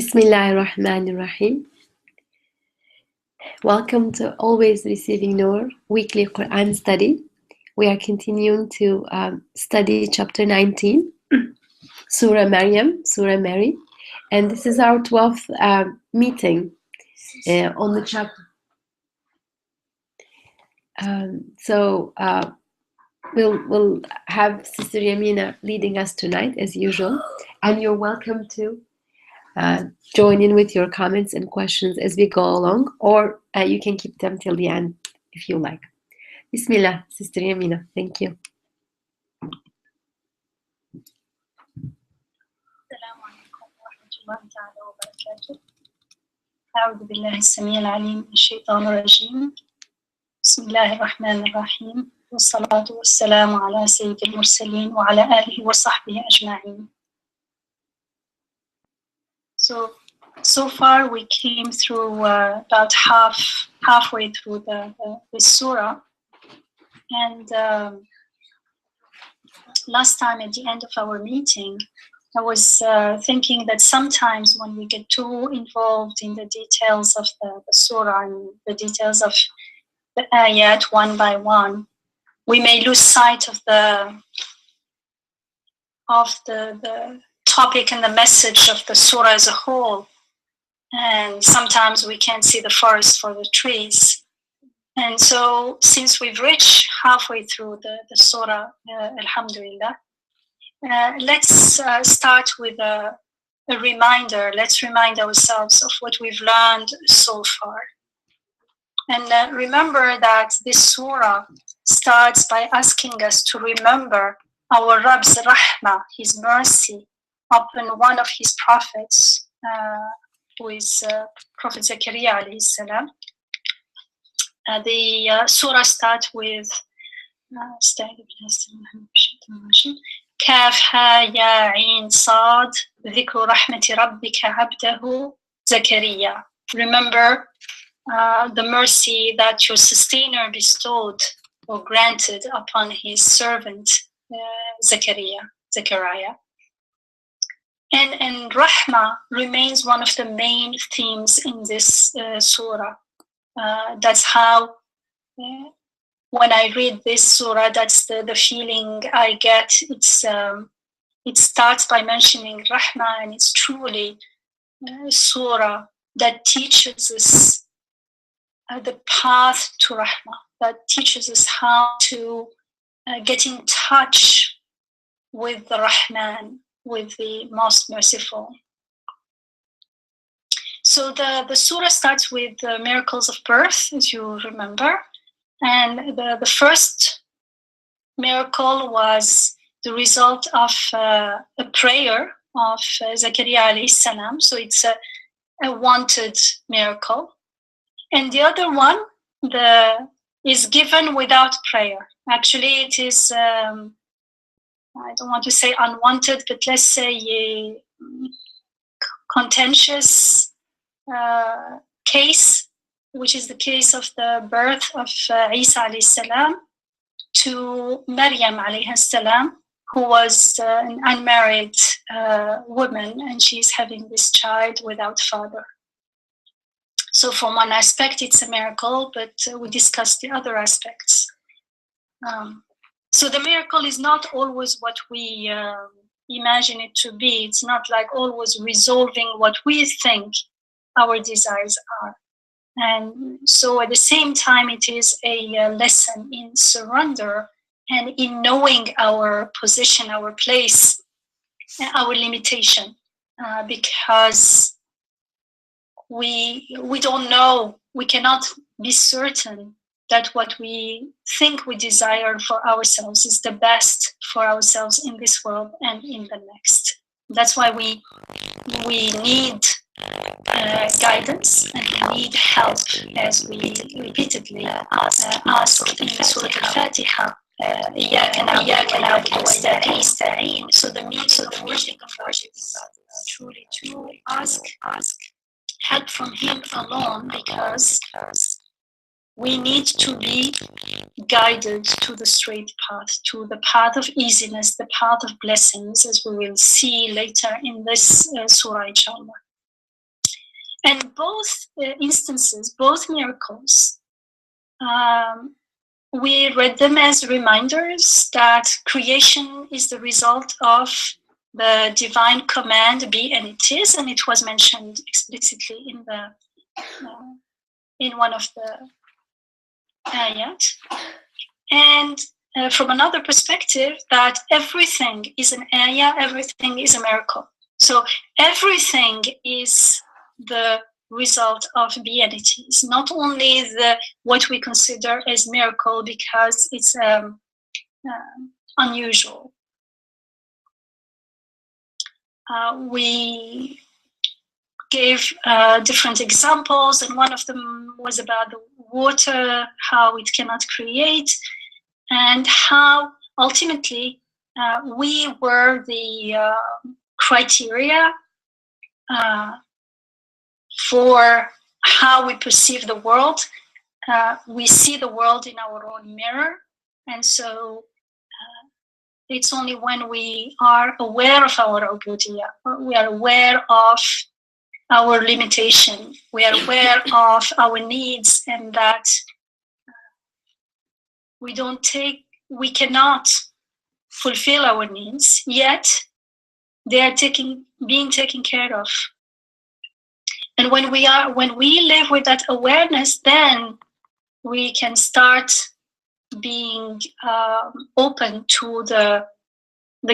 Bismillahirrahmanirrahim. Welcome to Always Receiving Noor weekly Quran study. We are continuing to study chapter 19, Surah Maryam, Surah Mary, and this is our 12th meeting on the chapter. We'll have Sister Yamina leading us tonight as usual, and you're welcome to join in with your comments and questions as we go along, or you can keep them till the end if you like. Bismillah, Sister Yamina. Thank you. السلام عليكم ورحمة الله تعالى وبركاته. أعوذ بالله السميع العليم من الشيطان الرجيم. بسم الله الرحمن الرحيم، والصلاة والسلام على سيد المرسلين وعلى آله وصحبه أجمعين. So far we came through about halfway through the surah, and last time at the end of our meeting I was thinking that sometimes when we get too involved in the details of the surah and the details of the ayat one by one, we may lose sight of the topic and the message of the surah as a whole. And sometimes we can't see the forest for the trees. And so since we've reached halfway through the surah, alhamdulillah, let's start with a reminder. Let's remind ourselves of what we've learned so far. And remember that this surah starts by asking us to remember our Rabb's rahmah, his mercy, upon one of his prophets, who is Prophet Zakaria alayhi salam. The surah starts with كاف ها يا عين صاد ذكر رحمة ربك عبده زكريا. Remember the mercy that your sustainer bestowed or granted upon his servant Zechariah. And Rahma remains one of the main themes in this surah. That's how, when I read this surah, that's the feeling I get. It starts by mentioning Rahma, and it's truly a surah that teaches us the path to Rahma, that teaches us how to get in touch with the Rahman, with the most merciful. So the surah starts with the miracles of birth, as you remember. And the first miracle was the result of a prayer of Zakaria alayhi salam. So it's a wanted miracle. And the other one is given without prayer. Actually, it is, I don't want to say unwanted, but let's say a contentious case, which is the case of the birth of Isa alayhi salam to Maryam alayhi salam, who was an unmarried woman, and she's having this child without father. So from one aspect, it's a miracle, but we discussed the other aspects. So the miracle is not always what we imagine it to be. It's not like always resolving what we think our desires are. And so at the same time, it is a lesson in surrender and in knowing our position, our place, our limitation, because we don't know, we cannot be certain that what we think we desire for ourselves is the best for ourselves in this world and in the next. That's why we need guidance, and we need help, as we repeatedly ask in Surah Al-Fatiha. So the means of worship of worship is truly to ask help from Him alone, because we need to be guided to the straight path, to the path of easiness, the path of blessings, as we will see later in this surah, inshallah. And both instances, both miracles, we read them as reminders that creation is the result of the divine command, be and it is, and it was mentioned explicitly in one of the ayat. And from another perspective, that everything is an ayah, everything is a miracle. So everything is the result of beatitudes, not only what we consider as miracle because it's unusual. We gave different examples, and one of them was about the water, how it cannot create, and how ultimately we were the criteria for how we perceive the world. We see the world in our own mirror, and so it's only when we are aware of our ubudiyah, we are aware of our limitation, we are aware of our needs, and that we cannot fulfill our needs, yet they are being taken care of. And when we live with that awareness, then we can start being open to the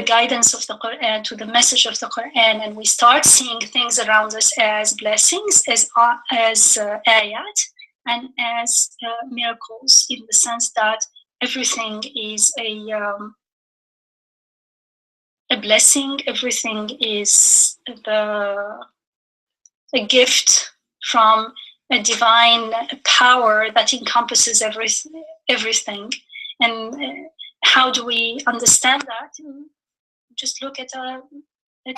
guidance of the Quran, to the message of the Quran, and we start seeing things around us as blessings, as ayat, and as miracles, in the sense that everything is a blessing, everything is a gift from a divine power that encompasses everything. And how do we understand that? Just look at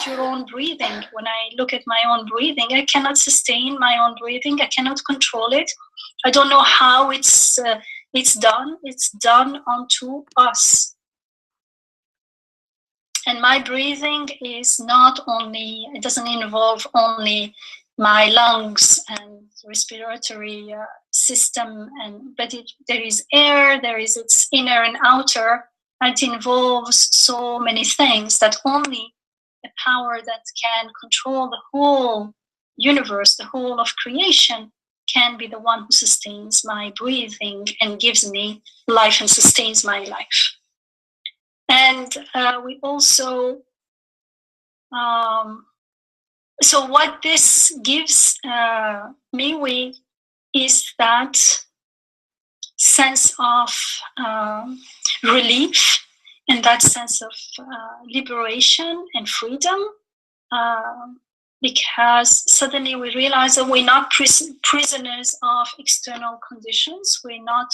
your own breathing. When I look at my own breathing, I cannot sustain my own breathing. I cannot control it. I don't know how it's done. It's done unto us. And my breathing is not only, it doesn't involve only my lungs and respiratory system, but there is air, there is its inner and outer, and it involves so many things that only the power that can control the whole universe, the whole of creation, can be the one who sustains my breathing and gives me life and sustains my life. And we also, so what this gives me is that sense of relief, and that sense of liberation and freedom, because suddenly we realize that we're not prisoners of external conditions. We're not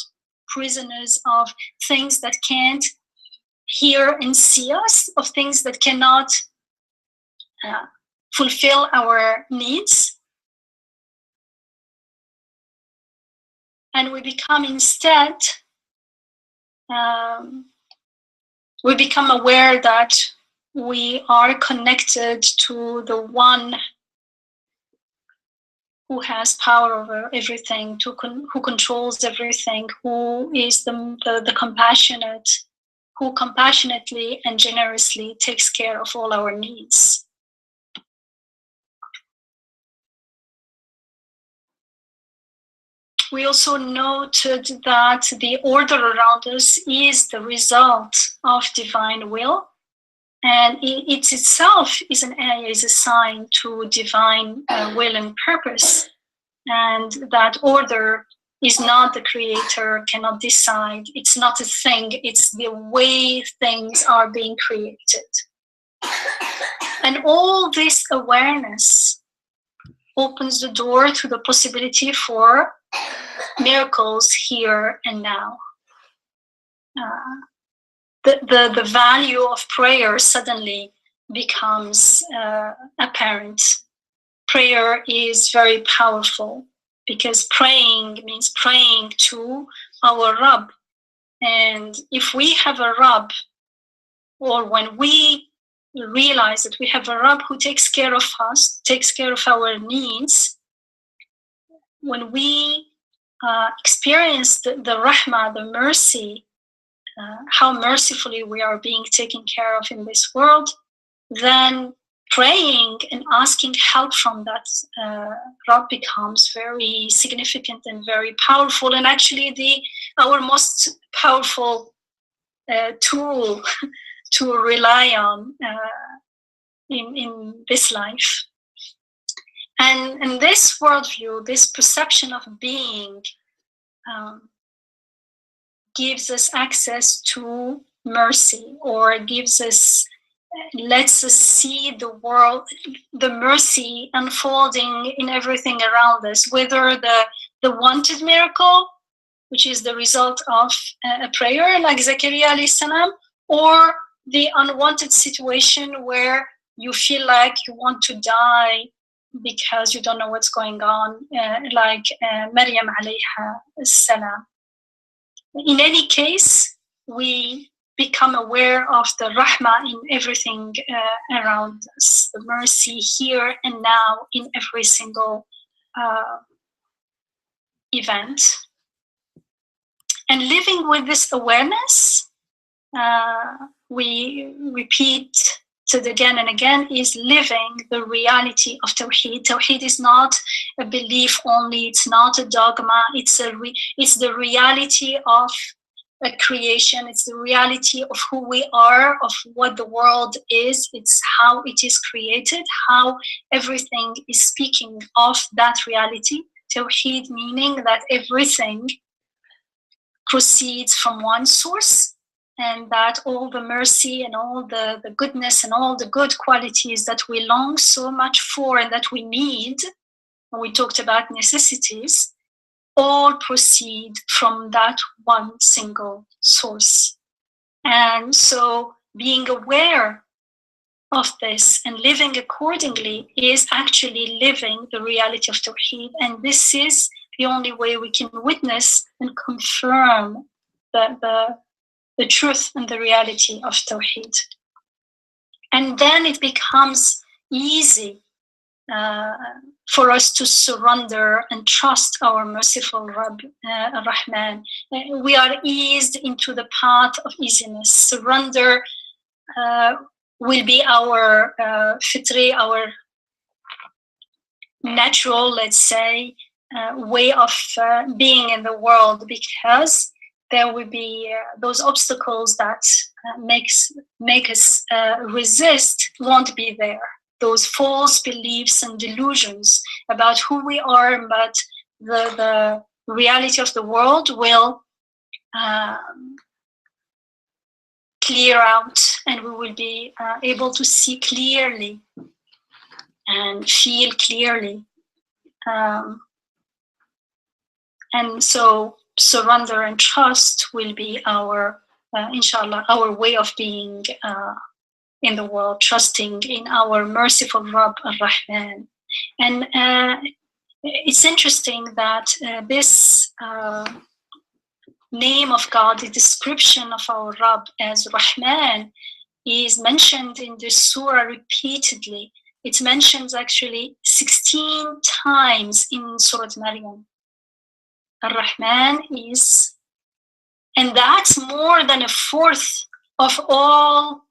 prisoners of things that can't hear and see us, of things that cannot fulfill our needs. And we become instead, we become aware that we are connected to the one who has power over everything, who controls everything, who is the compassionate, who compassionately and generously takes care of all our needs. We also noted that the order around us is the result of divine will, and it itself is a sign to divine will and purpose, and that order is not the creator, cannot decide, it's not a thing, it's the way things are being created. And all this awareness opens the door to the possibility for miracles here and now. The value of prayer suddenly becomes apparent. Prayer is very powerful because praying means praying to our Rabb. And if we have a Rabb, or when we realize that we have a Rabb who takes care of us, takes care of our needs, when we experience the rahmah, the mercy, how mercifully we are being taken care of in this world, then praying and asking help from that Rabb becomes very significant and very powerful, and actually our most powerful tool to rely on in this life. And this worldview, this perception of being, gives us access to mercy, or lets us see the world, the mercy unfolding in everything around us, whether the wanted miracle, which is the result of a prayer like Zakaria alayhi salam, or the unwanted situation where you feel like you want to die because you don't know what's going on, like Maryam alayha salam. In any case, we become aware of the rahmah in everything around us, the mercy here and now in every single event. And living with this awareness, we repeat it again and again, is living the reality of Tawheed. Tawheed is not a belief only, it's not a dogma, it's the reality of a creation, it's the reality of who we are, of what the world is, it's how it is created, how everything is speaking of that reality. Tawheed meaning that everything proceeds from one source, and that all the mercy and all the goodness and all the good qualities that we long so much for and that we need, when we talked about necessities, all proceed from that one single source. And so being aware of this and living accordingly is actually living the reality of Tawheed. And this is the only way we can witness and confirm the truth and the reality of Tawheed. And then it becomes easy for us to surrender and trust our merciful Rabb, Rahman. We are eased into the path of easiness. Surrender will be our fitri, our natural, let's say, way of being in the world, because there will be those obstacles that make us resist won't be there. Those false beliefs and delusions about who we are, but the reality of the world will clear out, and we will be able to see clearly and feel clearly. And so surrender and trust will be our, inshallah, our way of being in the world, trusting in our merciful Rabb ar-Rahman. And it's interesting that this name of God, the description of our Rabb as Rahman, is mentioned in the Surah repeatedly. It's mentioned actually 16 times in Surat Maryam. Ar-Rahman is, and that's more than a fourth of all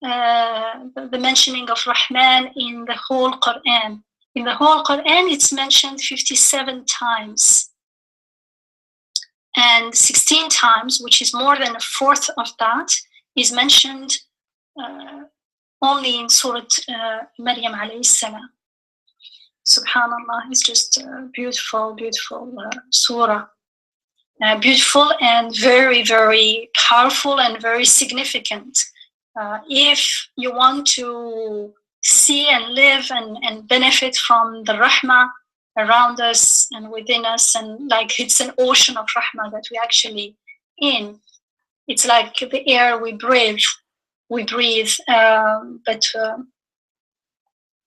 the mentioning of Rahman in the whole Quran. In the whole Quran, it's mentioned 57 times. And 16 times, which is more than a fourth of that, is mentioned only in Surat Maryam alayhi salam. Subhanallah, it's just a beautiful, beautiful surah. Beautiful and very, very powerful and very significant. If you want to see and live and benefit from the rahmah around us and within us, and like it's an ocean of rahmah that we actually in. It's like the air we breathe, but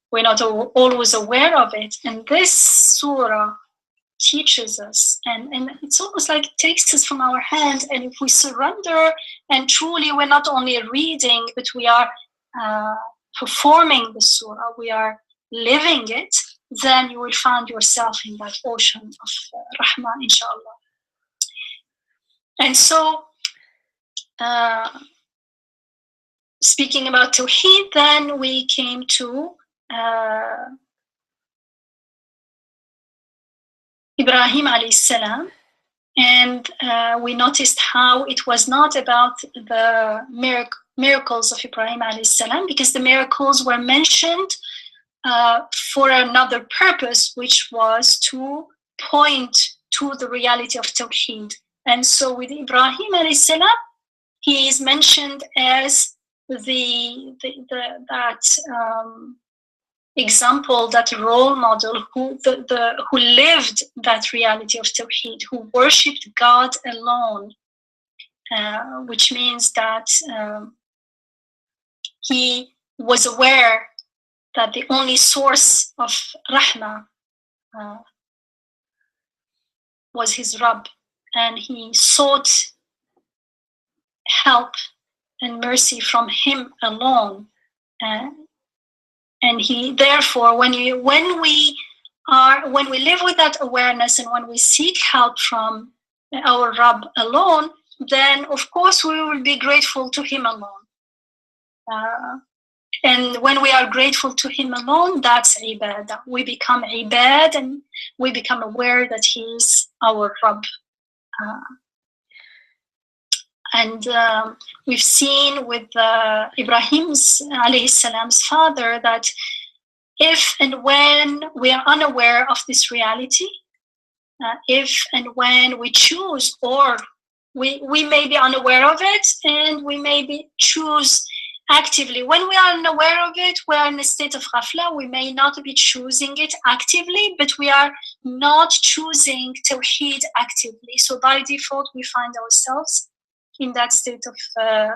we're not always aware of it. And this surah teaches us, and it's almost like it takes us from our hand. And if we surrender and truly, we're not only reading, but we are performing the surah, we are living it, then you will find yourself in that ocean of rahmah, inshallah. And so, speaking about Tawheed, then we came to Ibrahim alayhi salam, and we noticed how it was not about the miracles of Ibrahim alayhi salam, because the miracles were mentioned for another purpose, which was to point to the reality of Tawheed. And so with Ibrahim alayhi salam, he is mentioned as that example, that role model who lived that reality of Tawheed, who worshipped God alone, which means that he was aware that the only source of rahmah was his Rabb, and he sought help and mercy from him alone. And he, therefore, when we live with that awareness, and when we seek help from our Rabb alone, then of course we will be grateful to him alone. And when we are grateful to him alone, that's ibadah. We become ibad, and we become aware that he is our Rabb. And we've seen with Ibrahim's alayhi salam's father that if and when we are unaware of this reality, if and when we choose, or we may be unaware of it, and we may choose actively. When we are unaware of it, we are in a state of ghafla. We may not be choosing it actively, but we are not choosing Tawheed actively. So by default, we find ourselves in that state of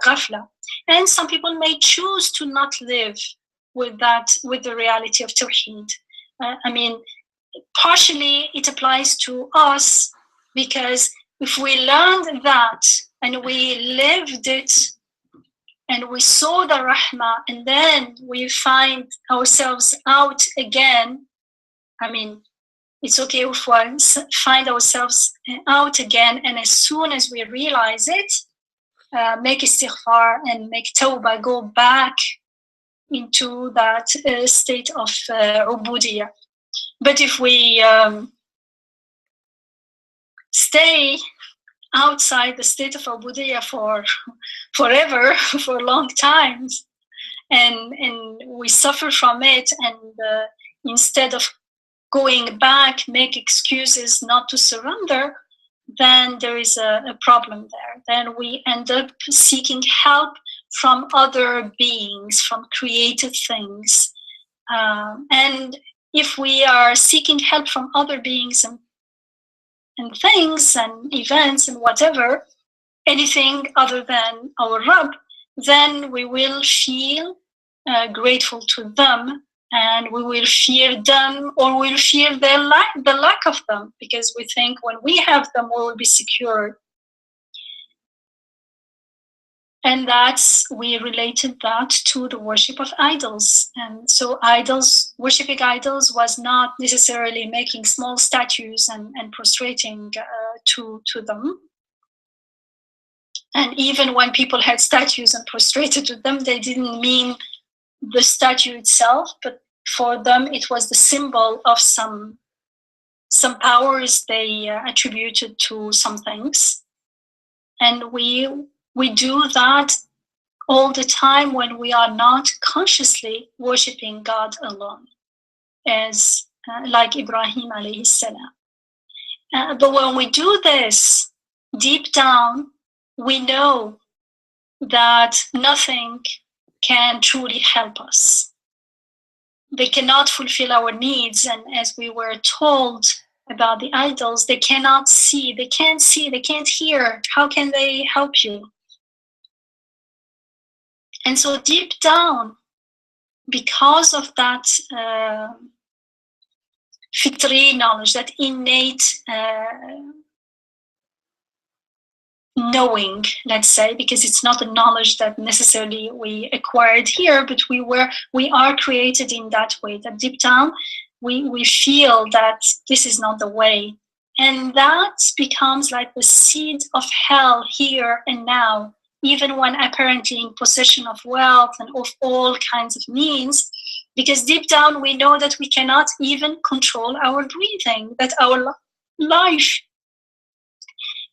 ghafla. And some people may choose to not live with the reality of Tawheed. Partially it applies to us, because if we learned that and we lived it and we saw the rahmah, and then we find ourselves out again, it's okay if we find ourselves out again, and as soon as we realize it, make istighfar and make tawbah, go back into that state of ubudiyah. But if we stay outside the state of ubudiyah for forever, for long times, and we suffer from it, and instead of going back, make excuses not to surrender, then there is a problem there. Then we end up seeking help from other beings, from created things. And if we are seeking help from other beings and things and events and whatever, anything other than our Rabb, then we will feel grateful to them, and we will fear them, or we'll fear the lack of them, because we think when we have them, we will be secure. And we related that to the worship of idols. And so worshipping idols was not necessarily making small statues and prostrating to them. And even when people had statues and prostrated to them, they didn't mean the statue itself, but for them it was the symbol of some powers they attributed to some things. And we do that all the time when we are not consciously worshipping God alone, as like Ibrahim alayhi salam. But when we do this, deep down, we know that nothing can truly help us. They cannot fulfill our needs, and as we were told about the idols, they cannot see, they can't hear. How can they help you? And so deep down, because of that fitri knowledge, that innate knowing, let's say, because it's not a knowledge that necessarily we acquired here, but we are created in that way, that deep down we feel that this is not the way. And that becomes like the seed of hell here and now, even when apparently in possession of wealth and of all kinds of means, because deep down we know that we cannot even control our breathing, that our life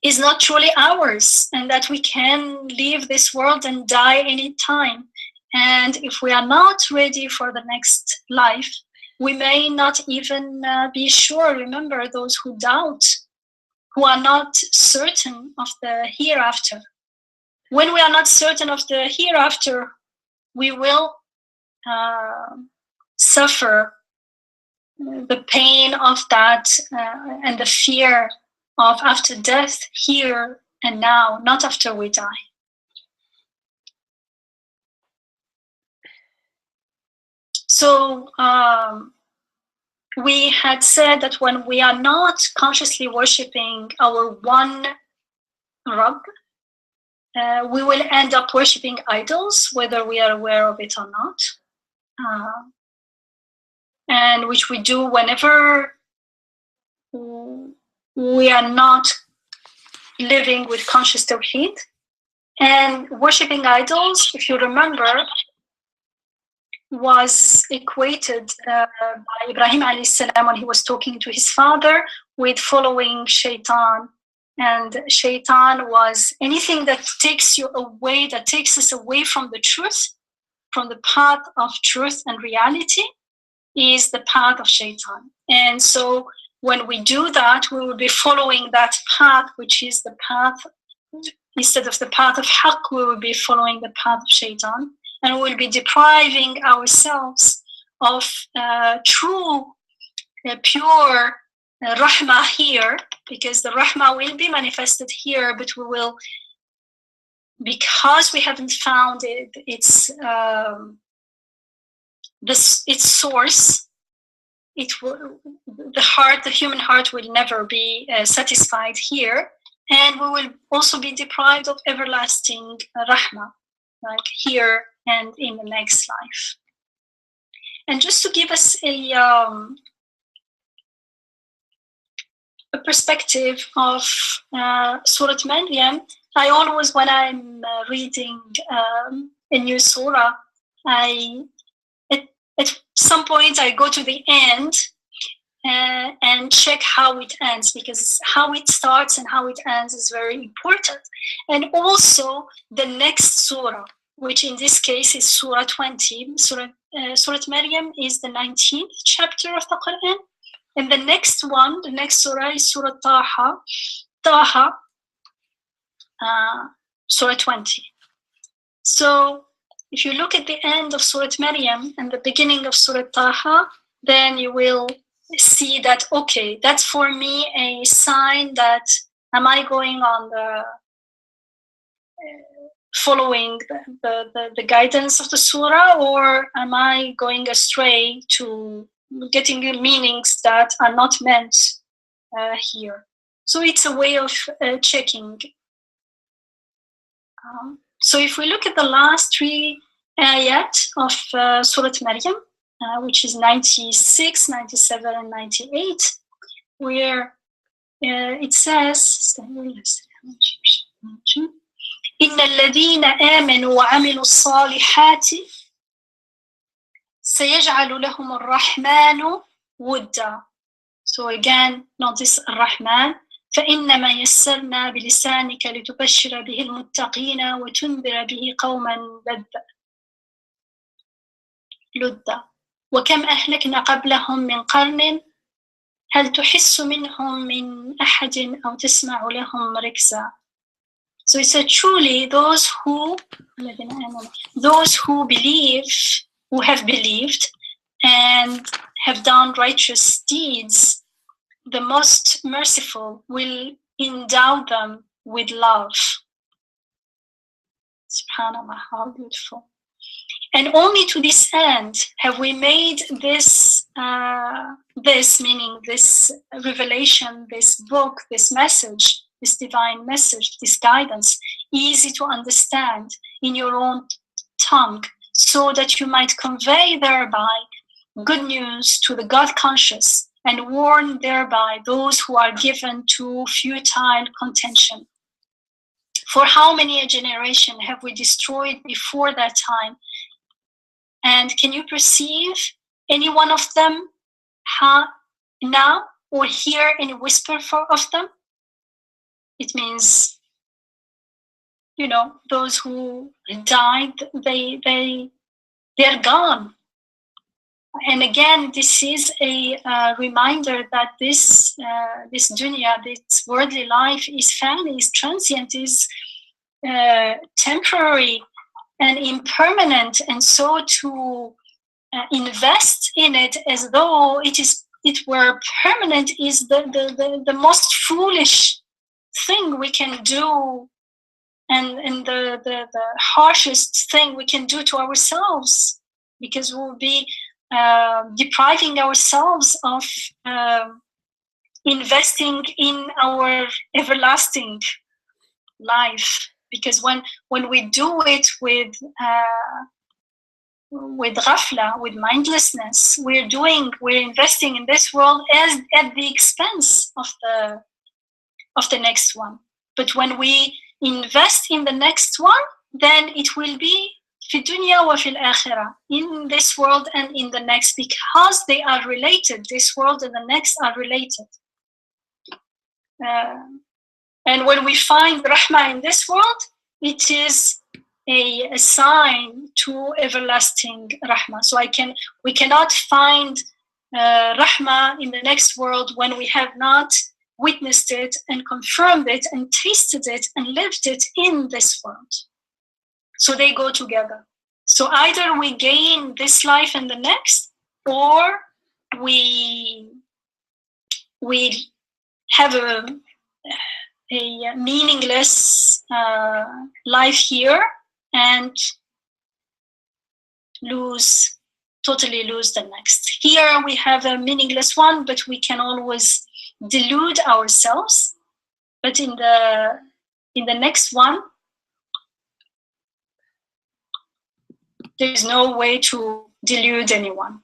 is not truly ours, and that we can leave this world and die any time. And if we are not ready for the next life, we may not even be sure. Remember those who doubt, who are not certain of the hereafter. When we are not certain of the hereafter, we will suffer the pain of that and the fear of after death here and now, not after we die. So we had said that when we are not consciously worshipping our one Rabb, we will end up worshipping idols, whether we are aware of it or not, and which we do whenever we are not living with conscious tawheed. And worshipping idols, if you remember, was equated by Ibrahim alayhi salam when he was talking to his father with following shaitan. And shaitan was anything that takes you away, that takes us away from the truth, from the path of truth and reality, is the path of shaitan. And so when we do that, we will be following that path, which is the path, instead of the path of haqq, we will be following the path of shaitan. And we will be depriving ourselves of true, pure rahmah here, because the rahmah will be manifested here, but we will, because we haven't found its source, the human heart will never be satisfied here, and we will also be deprived of everlasting rahmah, like here and in the next life. And just to give us a perspective of Surat Maryam, I always, when I'm reading a new surah, at some point I go to the end and check how it ends, because how it starts and how it ends is very important. And also the next surah, which in this case is Surah 20. Surat Maryam is the 19th chapter of the Quran. And the next one, the next surah is Surah Taha, Surah 20. So if you look at the end of Surah Maryam and the beginning of Surah Taha, then you will see that, okay, that's for me a sign that am I going on the following the guidance of the surah, or am I going astray to getting meanings that are not meant here? So it's a way of checking. So if we look at the last three ayat of Surah Maryam, which is 96, 97, and 98, where it says, إن الذين آمنوا وعملوا الصالحات سيجعل لهم الرحمن ودا. So again, notice الرحمن. فإنما يسرنا بلسانك لتبشر به المتقين وتنذر به قوما لدا وكم أهلكنا قبلهم من قرن هل تحس منهم من أحد أو تسمع لهم ركزا. So it said, truly those who believe, who have believed and have done righteous deeds, the most merciful will endow them with love. SubhanAllah, how beautiful. And only to this end have we made this meaning this revelation, this book, this message, this divine message, this guidance, easy to understand in your own tongue, so that you might convey thereby good news to the God conscious and warn thereby those who are given to futile contention. For how many a generation have we destroyed before that time? And can you perceive any one of them now or hear any whisper of them? It means, those who died, they're gone. And again, this is a reminder that this dunya, this worldly life is fani, is transient, is temporary and impermanent. And so to invest in it as though it were permanent is the most foolish thing we can do, and the harshest thing we can do to ourselves, because we'll be depriving ourselves of investing in our everlasting life. Because when we do it with ghafla, with mindlessness, we're investing in this world at the expense of the next one. But when we invest in the next one, then it will be fi dunya wa fil akhirah, in this world and in the next, because they are related. This world and the next are related. And when we find rahmah in this world, it is a sign to everlasting rahmah. So we cannot find rahmah in the next world when we have not witnessed it and confirmed it and tasted it and lived it in this world. So they go together. So either we gain this life and the next, or we have a meaningless life here and totally lose the next. Here we have a meaningless one, but we can always delude ourselves. But in the next one, there is no way to delude anyone.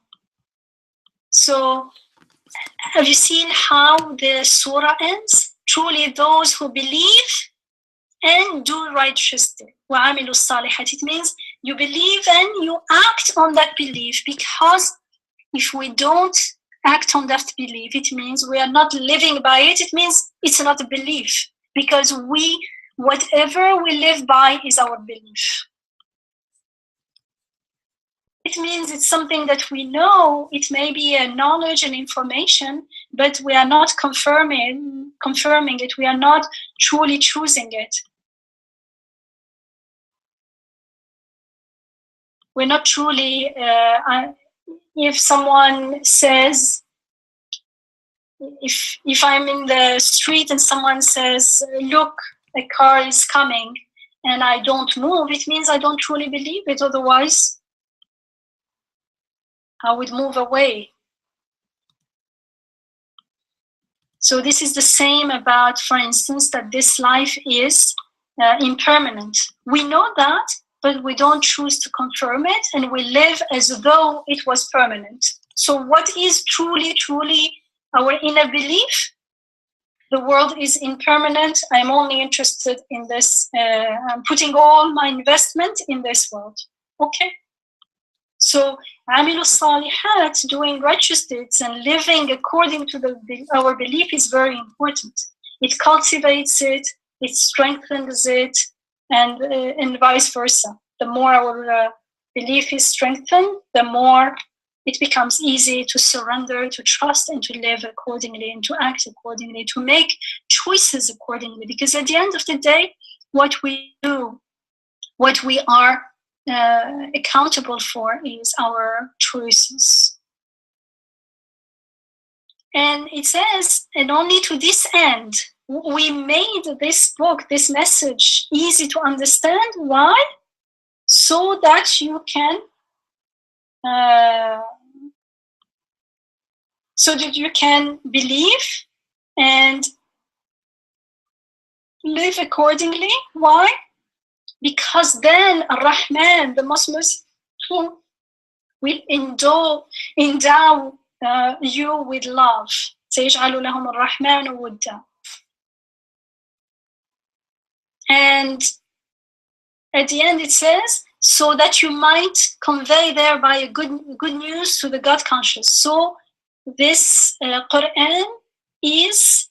So have you seen how the surah ends? Truly those who believe and do righteously. وَعَمِلُوا الصَّالِحَاتِ. It means you believe and you act on that belief, because if we don't act on that belief, it means we are not living by it. It means it's not a belief, because whatever we live by is our belief. It means it's something that we know. It may be a knowledge and information, but we are not confirming it. We are not truly choosing it. We're not truly, if someone says, if I'm in the street and someone says, look, a car is coming, and I don't move, it means I don't truly believe it. Otherwise, I would move away. So this is the same about, for instance, that this life is impermanent. We know that, but we don't choose to confirm it, and we live as though it was permanent. So what is truly our inner belief? The world is impermanent. I'm only interested in this. I'm putting all my investment in this world. Okay. So عَمِلُوا الصَّالِحَاتِ, doing righteous deeds and living according to our belief is very important. It cultivates it, it strengthens it, and vice versa. The more our belief is strengthened, the more it becomes easy to surrender, to trust, and to live accordingly, and to act accordingly, to make choices accordingly. Because at the end of the day, what we do, what we are accountable for is our choices. And it says, and only to this end, we made this book, this message, easy to understand. Why? So that you can believe and live accordingly. Why? Because then Ar-Rahman, the most merciful, will endow you with love. سيجعل لهم الرحمن ودا. And at the end it says, so that you might convey thereby a good news to the God conscious. So this Quran is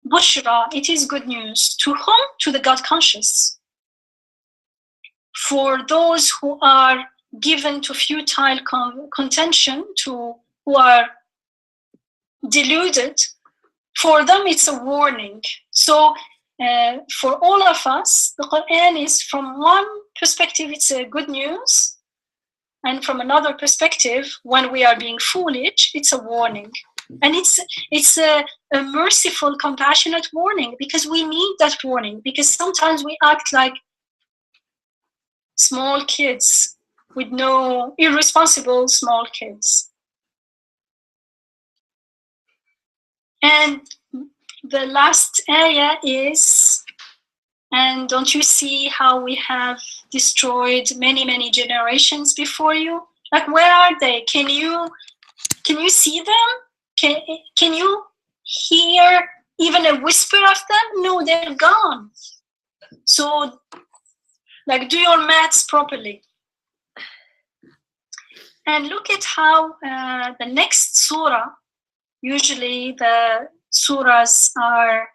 bushra, it is good news. To whom? To the God conscious. For those who are given to futile contention, who are deluded, for them it's a warning. So for all of us, the Quran is, from one perspective, it's a good news, and from another perspective, when we are being foolish, it's a warning. And it's a merciful, compassionate warning, because we need that warning, because sometimes we act like small kids with no irresponsible small kids. And the last ayah is, and don't you see how we have destroyed many generations before you? Like, where are they? Can you see them? Can you hear even a whisper of them? No, they're gone. So, like, do your maths properly. And look at how the next surah, usually the surahs are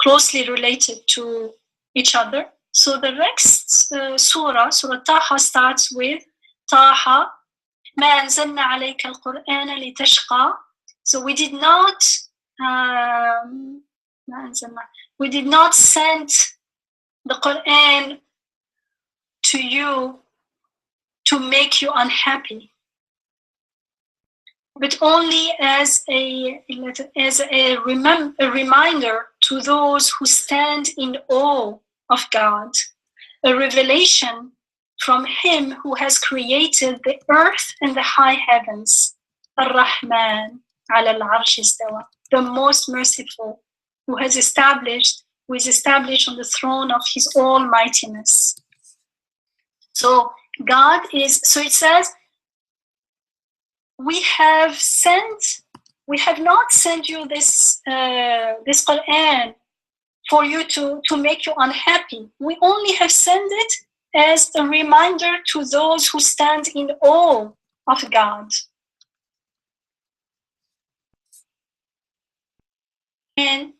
closely related to each other. So the next surah, Surah Taha, starts with Taha, ما أنزلنا عليك القرآن لتشقى. So we did not send the Quran to you to make you unhappy, but only as a reminder to those who stand in awe of God, a revelation from Him who has created the earth and the high heavens. Ar-Rahman ala al-Arsh istawa, the most merciful, who is established on the throne of His almightiness. So God is, so it says, we have not sent you this Quran for you to make you unhappy. We only have sent it as a reminder to those who stand in awe of God. And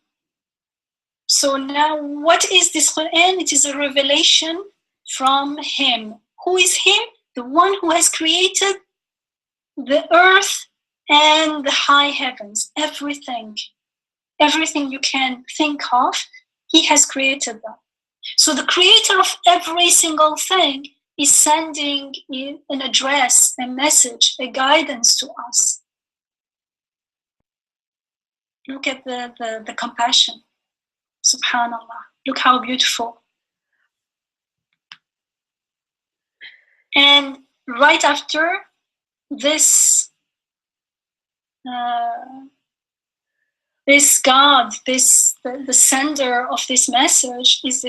so now, what is this Quran? It is a revelation from Him. Who is Him? The one who has created the earth and the high heavens. Everything you can think of, He has created that. So the creator of every single thing is sending an address, a message, a guidance to us. Look at the compassion. Subhanallah. Look how beautiful. And right after this, this God, the sender of this message is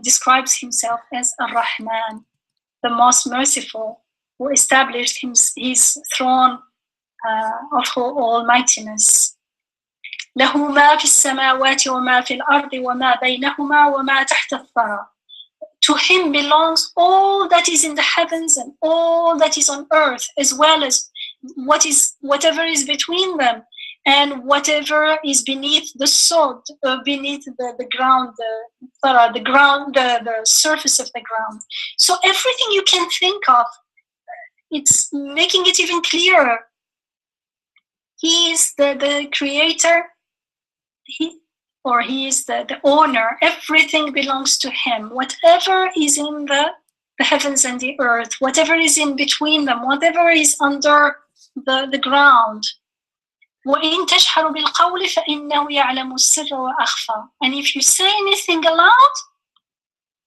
describes Himself as Ar-Rahman, the most merciful, who established his throne of almightiness. له ما في السماوات وما في الأرض وما بينهما وما تحت الثرى. To Him belongs all that is in the heavens and all that is on earth, as well as whatever is between them and whatever is beneath the sod, beneath the ground, the surface of the ground. So everything you can think of, it's making it even clearer. He is the creator. He is the owner. Everything belongs to Him. Whatever is in the heavens and the earth, whatever is in between them, whatever is under the ground. وَإِن تَجْهَرُ بِالْقَوْلِ فَإِنَّهُ يَعْلَمُ السِّرَّ وَأَخْفَى. And if you say anything aloud,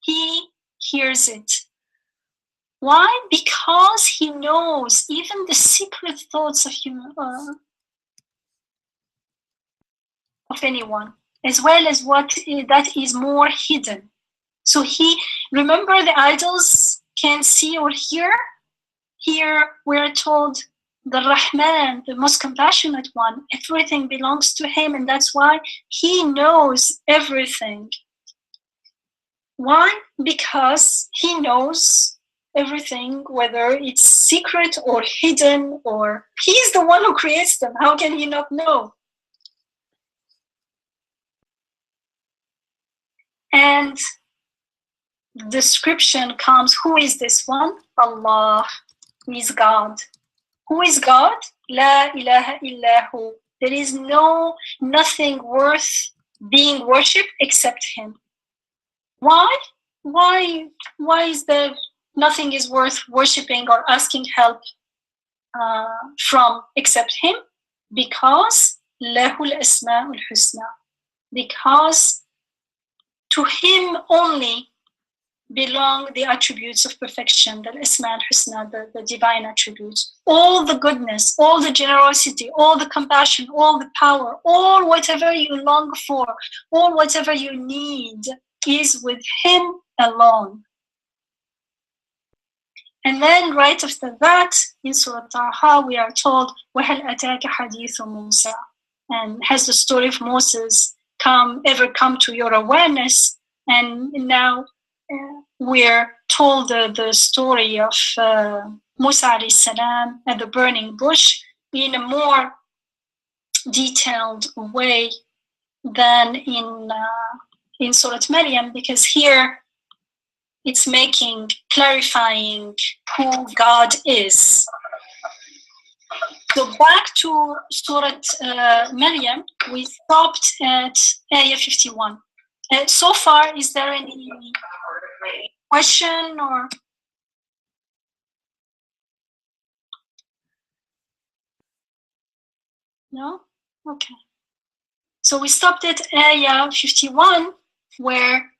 He hears it. Why? Because He knows even the secret thoughts of anyone, as well as what that is more hidden. So remember the idols can see or hear. Here we're told the Rahman, the most compassionate one, everything belongs to him, and that's why he knows everything. Why? Because he knows everything, whether it's secret or hidden, or he's the one who creates them. How can he not know? And the description comes, who is this one? Allah. He is God. Who is God? La ilaha illahu. There is nothing worth being worshipped except him. Why? Why is there nothing is worth worshipping or asking help from except him? Because lahul asma'ul husna. Because to him only belong the attributes of perfection, the Isma al-Husna, the divine attributes. All the goodness, all the generosity, all the compassion, all the power, all whatever you long for, all whatever you need is with him alone. And then right after that, in Surah Taha, we are told, وَهَلْ أَتَاكَ حَدِيثُ مُوسَى? And has the story of Moses ever come to your awareness? And now we're told the story of Musa alayhi salam and the burning bush in a more detailed way than in Surat Maryam, because here it's clarifying who God is. So back to Surat Maryam, we stopped at Ayah 51. So far, is there any question or? No? Okay. So we stopped at Ayah 51, where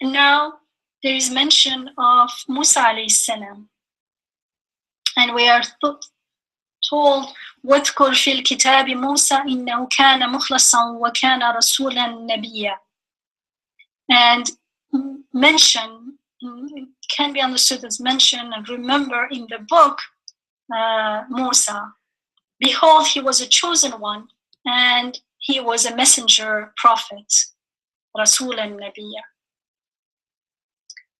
now there is mention of Musa alayhi salam. And we are told, وَاذْكُرْ فِي الْكِتَابِ مُوسَى إِنَّهُ كَانَ مُخْلَصًا وَكَانَ رَسُولًا نَبِيًّا. And mention, it can be understood as mention and remember in the book, Musa. Behold, he was a chosen one, and he was a messenger, prophet, Rasul and Nabiya.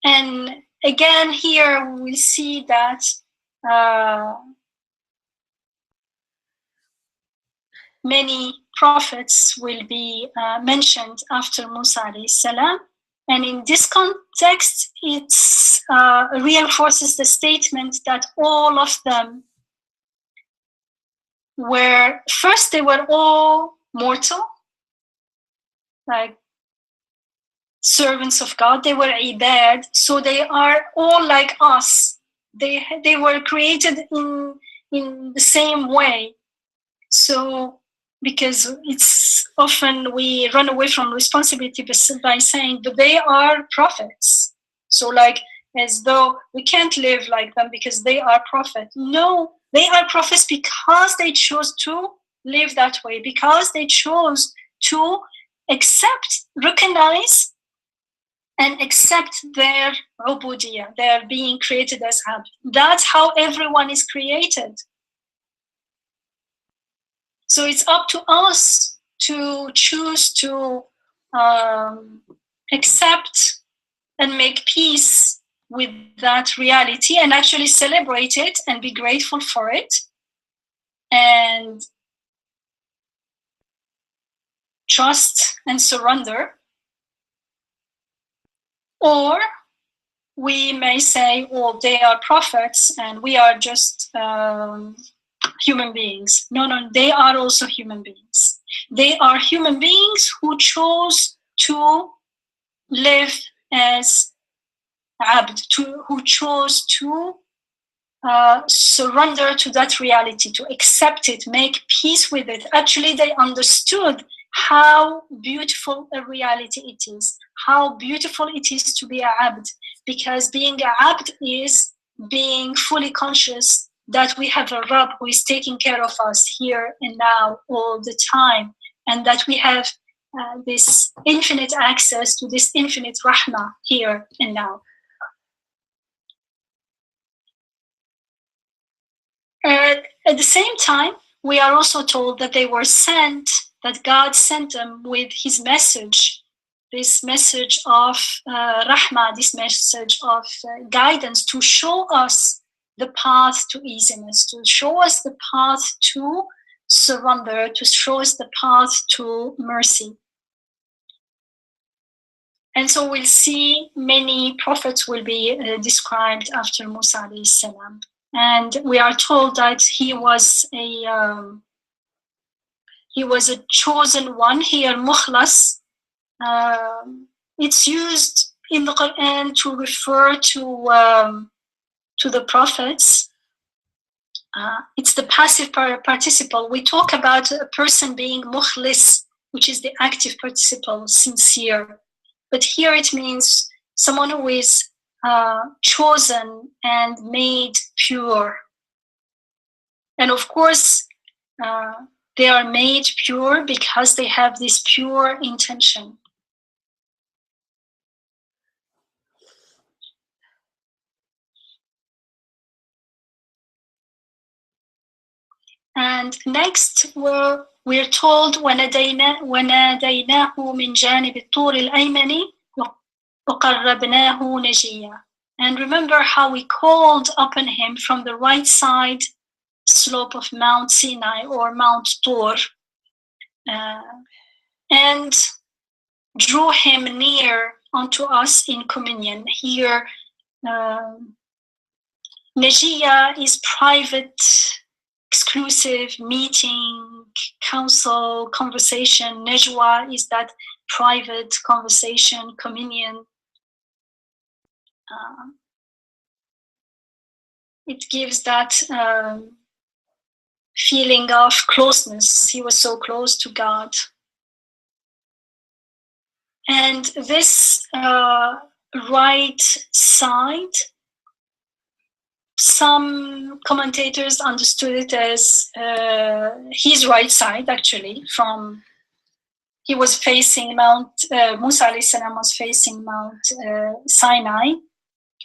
And again, here we see that many prophets will be mentioned after Musa alayhi salam. And in this context, it reinforces the statement that all of them they were all mortal, like servants of God. They were ibad, so they are all like us. They were created in the same way. So, because it's often we run away from responsibility by saying, but they are prophets. So like, as though we can't live like them because they are prophets. No, they are prophets because they chose to live that way, because they chose to recognize and accept their ubudiyah, their being created as abd. That's how everyone is created. So it's up to us to choose to accept and make peace with that reality and actually celebrate it and be grateful for it and trust and surrender. Or we may say, well, they are prophets and we are just human beings. No, they are also human beings. They are human beings who chose to live as abd, who chose to surrender to that reality, to accept it, make peace with it. Actually, they understood how beautiful a reality it is, how beautiful it is to be a abd, because being a abd is being fully conscious that we have a Rabb who is taking care of us here and now all the time, and that we have this infinite access to this infinite rahmah here and now. At the same time, we are also told that they were sent, that God sent them with his message, this message of rahmah, this message of guidance to show us the path to easiness, to show us the path to surrender, to show us the path to mercy. And so we'll see many prophets will be described after Musa alayhi salam. And we are told that he was a chosen one here, mukhlas. It's used in the Quran to refer to the prophets. It's the passive participle. We talk about a person being mukhlis, which is the active participle, sincere. But here it means someone who is chosen and made pure. And of course, they are made pure because they have this pure intention. And next, we're told وَنَدَيْنَاهُ مِنْ جَانِبِ الطُّورِ الْأَيْمَنِ وَقَرَّبْنَاهُ نَجِيًّا. And remember how we called upon him from the right side slope of Mount Sinai or Mount Tur, and drew him near unto us in communion. Here, Najiya is private, exclusive meeting, council, conversation. Najwa is that private conversation, communion. It gives that feeling of closeness. He was so close to God. And this right side, some commentators understood it as his right side, actually, he was facing Mount, Musa alayhi salam was facing Mount Sinai.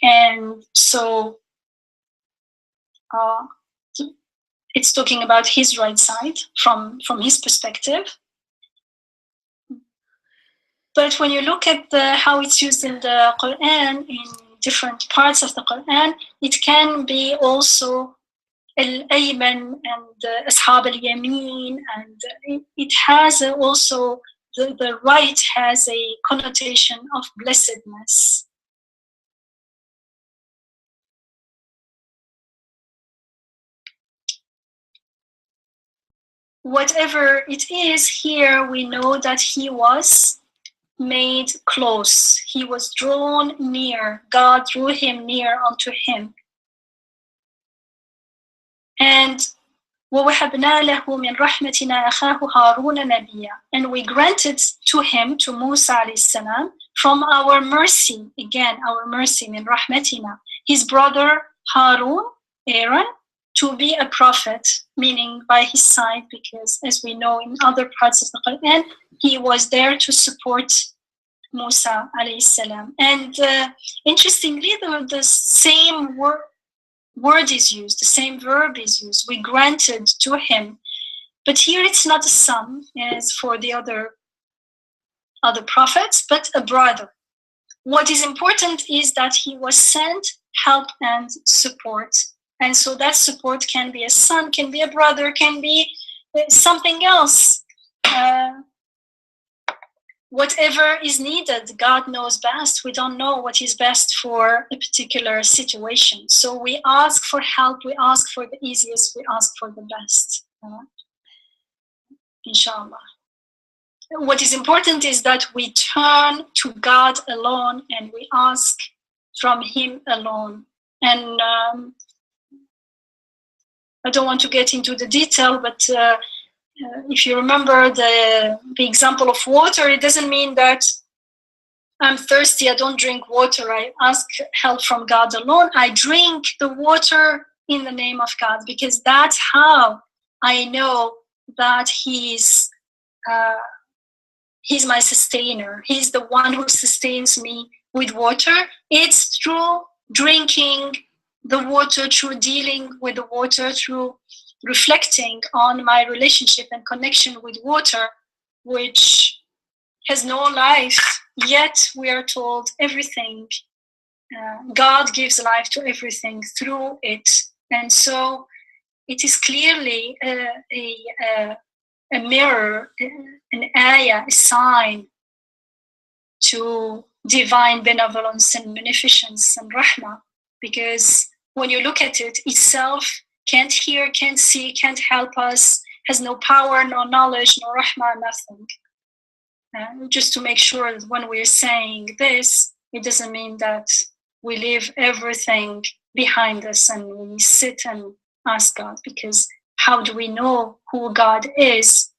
And so it's talking about his right side from his perspective. But when you look at how it's used in the Quran, in different parts of the Quran, it can be also al-ayman and ashab al-yamin, and it has also, the right has a connotation of blessedness. Whatever it is, here we know that he was made close. He was drawn near. God drew him near unto him. And وَوَهَبْنَا لَهُ مِنْ رَحْمَتِنَا أَخَاهُ هَارُونَ نَبِيًّا. And we granted to him, to Musa alayhi salam, from our mercy, again, our mercy, min rahmatina, his brother Harun, Aaron, to be a prophet, meaning by his side, because as we know in other parts of the Quran, he was there to support Musa alayhi salam. And interestingly, the same word is used, the same verb is used. We granted to him. But here it's not a son, as for the other prophets, but a brother. What is important is that he was sent help and support. And so that support can be a son, can be a brother, can be something else. Whatever is needed, God knows best. We don't know what is best for a particular situation. So we ask for help, we ask for the easiest, we ask for the best. Inshallah. What is important is that we turn to God alone and we ask from him alone. And I don't want to get into the detail, but if you remember the example of water, it doesn't mean that I'm thirsty, I don't drink water, I ask help from God alone. I drink the water in the name of God, because that's how I know that He's my sustainer. He's the one who sustains me with water. It's through drinking the water, through dealing with the water, through reflecting on my relationship and connection with water, which has no life, yet we are told everything. God gives life to everything through it. And so it is clearly a mirror, an ayah, a sign to divine benevolence and beneficence and rahmah, because when you look at it itself, can't hear, can't see, can't help us, has no power, no knowledge, no rahmah, nothing. Just to make sure that when we're saying this, it doesn't mean that we leave everything behind us and we sit and ask God, because how do we know who God is?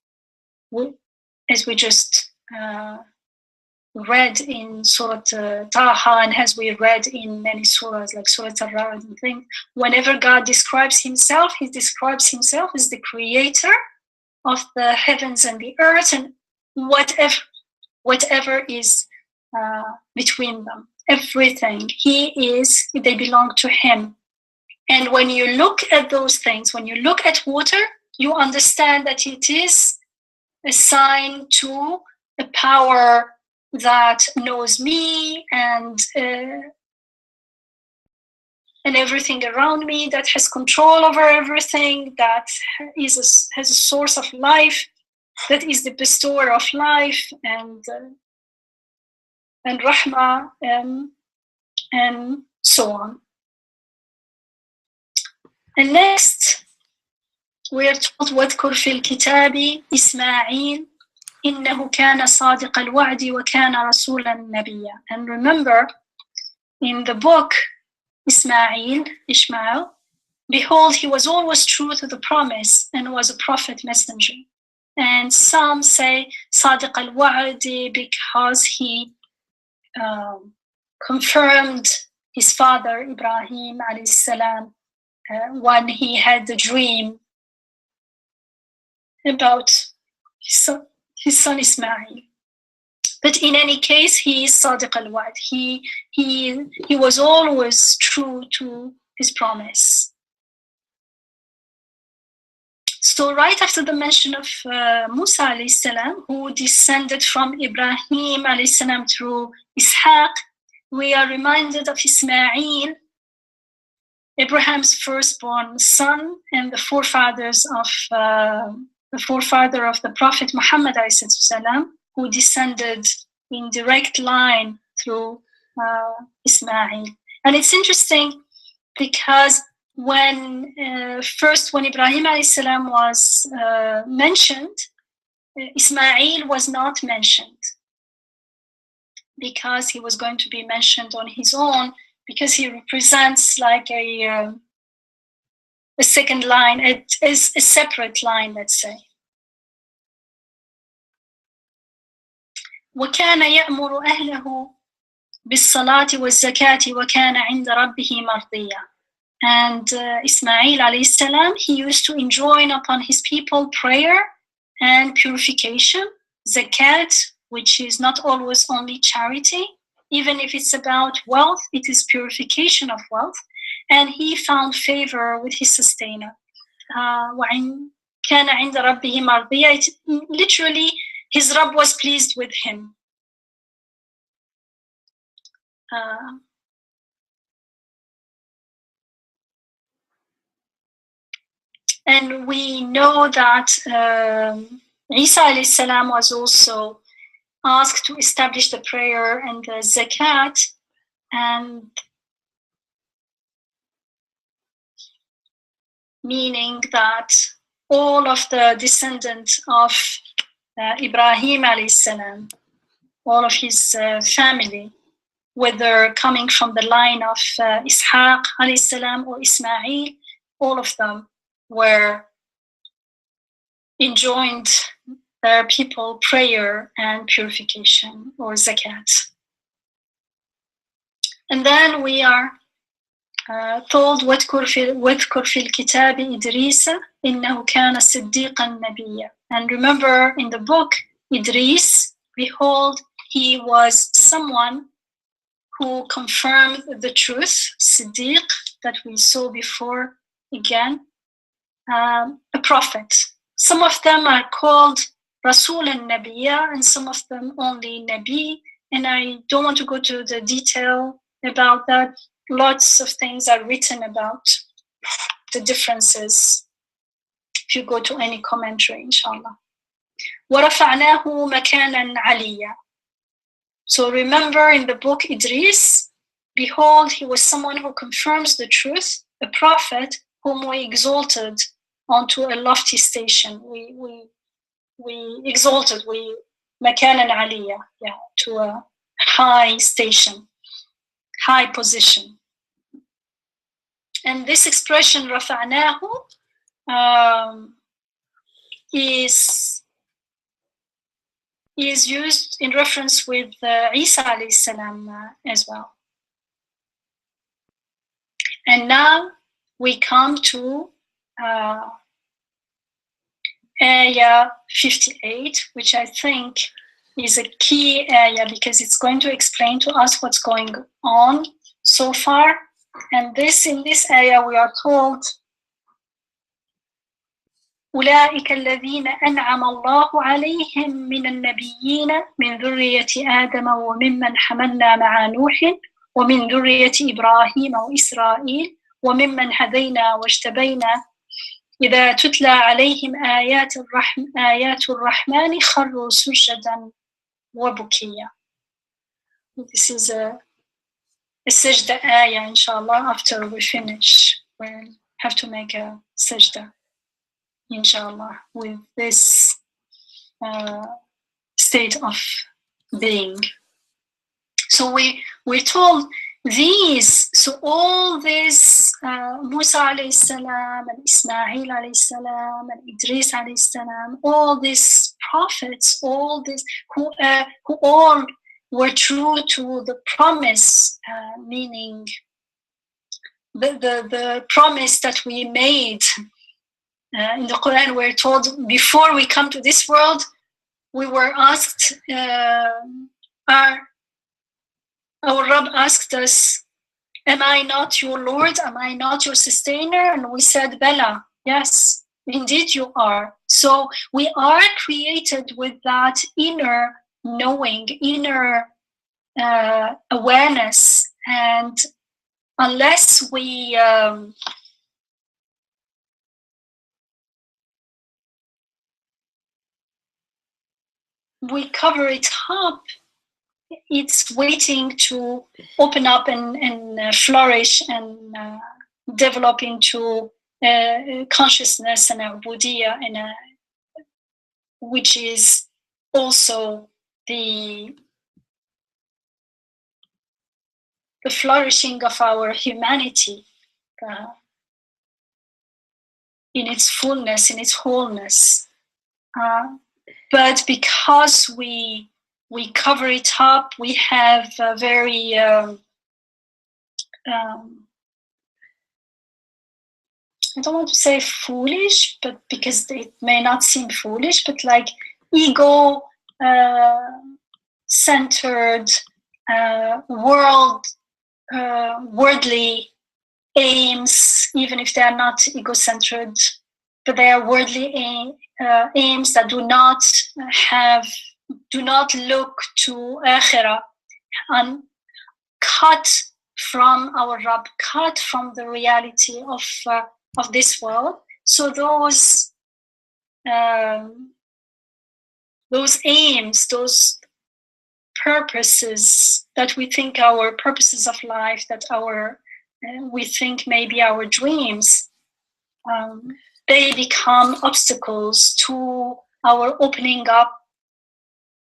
As we just read in Surat Taha, and as we read in many surahs like Surat Al-Ra'd and things, whenever God describes himself, he describes himself as the creator of the heavens and the earth and whatever is between them. Everything. They belong to him. And when you look at those things, when you look at water, you understand that it is a sign to a power that knows me and everything around me, that has control over everything, that has a source of life, that is the bestower of life and rahmah and so on. And next, we are told واذكر في الكتاب إسماعيل إنه كان صادق الوعد وكان رسولا نبيا. And remember, in the book Ishmael, behold, he was always true to the promise and was a prophet messenger. And some say صادق الوعد because he confirmed his father Ibrahim alayhi salam when he had the dream about his son Ismail. But in any case, he is Sadiq al-Wa'd. He was always true to his promise. So right after the mention of Musa alayhi salam, who descended from Ibrahim alayhi salam through Ishaq, we are reminded of Ismail, Abraham's firstborn son and the forefather of the Prophet Muhammad salam, who descended in direct line through Ismail. And it's interesting because when Ibrahim salam was mentioned, Ismail was not mentioned, because he was going to be mentioned on his own, because he represents like a second line, a separate line, let's say. وكان يأمر أهله بالصلاة والزكاة وكان عند ربه مرضيا. And Ismail alayhi salam, he used to enjoin upon his people prayer and purification, zakat, which is not always only charity. Even if it's about wealth, it is purification of wealth. And he found favor with his sustainer. وَإِنْ كَانَ عِنْدَ رَبِّهِ مَرْضِيًّا. Literally, his Rabb was pleased with him. And we know that Isa alayhi salam was also asked to establish the prayer and the zakat, and meaning that all of the descendants of Ibrahim alayhi salam, all of his family, whether coming from the line of Ishaq alayhi salam or Ismail, all of them were enjoined their people prayer and purification or zakat. And then we are told واذكر في الكتاب إدريس إنه كان صديقا نبيا. And remember, in the book Idris, behold, he was someone who confirmed the truth, Siddiq, that we saw before again, a prophet. Some of them are called Rasul and Nabiya, and some of them only Nabi. And I don't want to go to the detail about that. Lots of things are written about the differences if you go to any commentary, inshallah. وَرَفَعْنَاهُ مَكَانًا عَلِيًّا. So remember in the book Idris, behold, he was someone who confirms the truth, a prophet whom we exalted onto a lofty station. We exalted, مكانا عالية, to a high station, high position. And this expression رفعناه is used in reference with Isa alayhi salam as well. And now we come to ayah 58, which I think is a key ayah because it's going to explain to us what's going on so far. And in this ayah we are told أولئك الذين أنعم الله عليهم من النبيين من ذرية آدم وممن حملنا مع نوح ومن ذرية إبراهيم وإسرائيل وممن هدينا واجتبينا إذا تتلى عليهم آيات الرحمن خروا سجدا وبكيا. This is a sajda ayah, inshallah. After we finish, we'll have to make a sajda, inshallah, with this state of being. So we're told all these Musa alayhi salam and Ismail alayhi salam and Idris alayhi salam, all these prophets, all these who all were true to the promise, meaning the promise that we made in the Quran. We're told before we come to this world, we were asked, our Rabb asked us, am I not your Lord? Am I not your sustainer? And we said, Bala, yes, indeed you are. So we are created with that inner knowing, inner awareness. And unless we cover it up, it's waiting to open up and flourish and develop into consciousness and ubudiyya, which is also the flourishing of our humanity in its fullness, in its wholeness. But because we cover it up, we have a very I don't want to say foolish, but because it may not seem foolish, but like ego centered, worldly aims, even if they are not ego-centered, but they are worldly aims that do not look to akhirah, and cut from our Rabb, cut from the reality of this world. So those aims, those purposes that we think our purposes of life, that we think maybe our dreams, they become obstacles to our opening up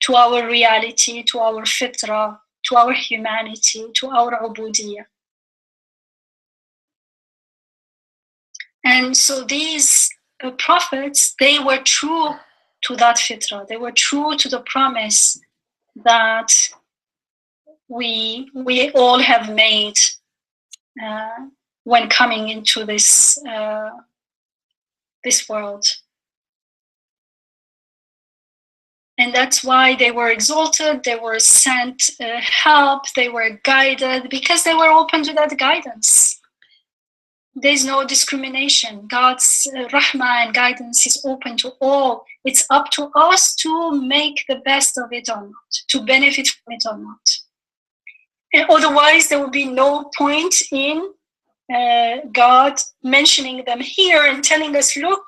to our reality, to our fitrah, to our humanity, to our ubudiyya. And so these prophets, they were true to that fitrah. They were true to the promise that we all have made when coming into this world. And that's why they were exalted, they were sent help, they were guided, because they were open to that guidance. There's no discrimination. God's rahmah and guidance is open to all. It's up to us to make the best of it or not, to benefit from it or not. And otherwise, there will be no point in God mentioning them here and telling us, look